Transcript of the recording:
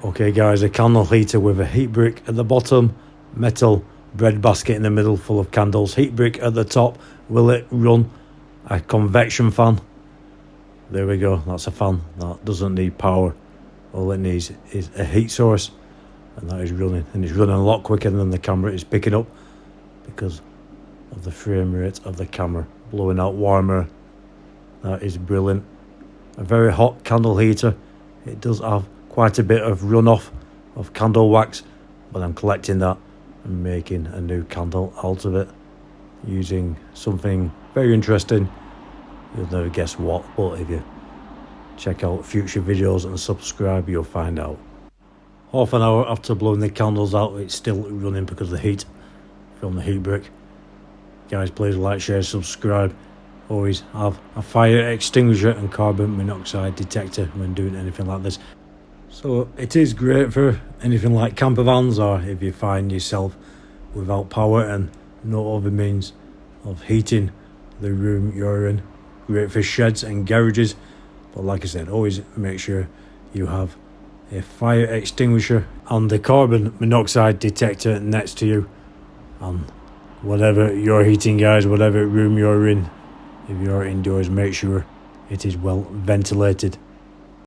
Okay guys, a candle heater with a heat brick at the bottom, metal bread basket in the middle full of candles, heat brick at the top. Will it run a convection fan? There we go, that's a fan that doesn't need power. All it needs is a heat source, and that is running, and it's running a lot quicker than the camera is picking up because of the frame rate of the camera, blowing out warmer. That is brilliant. A very hot candle heater. It does have quite a bit of runoff of candle wax, but I'm collecting that and making a new candle out of it using something very interesting. You'll never guess what, but if you check out future videos and subscribe, you'll find out. Half an hour after blowing the candles out, it's still running because of the heat from the heat brick. Guys, please like, share, subscribe. Always have a fire extinguisher and carbon monoxide detector when doing anything like this. So it is great for anything like campervans, or if you find yourself without power and no other means of heating the room you're in. Great for sheds and garages, but like I said, always make sure you have a fire extinguisher and the carbon monoxide detector next to you. And whatever you're heating, guys, whatever room you're in, if you're indoors, make sure it is well ventilated.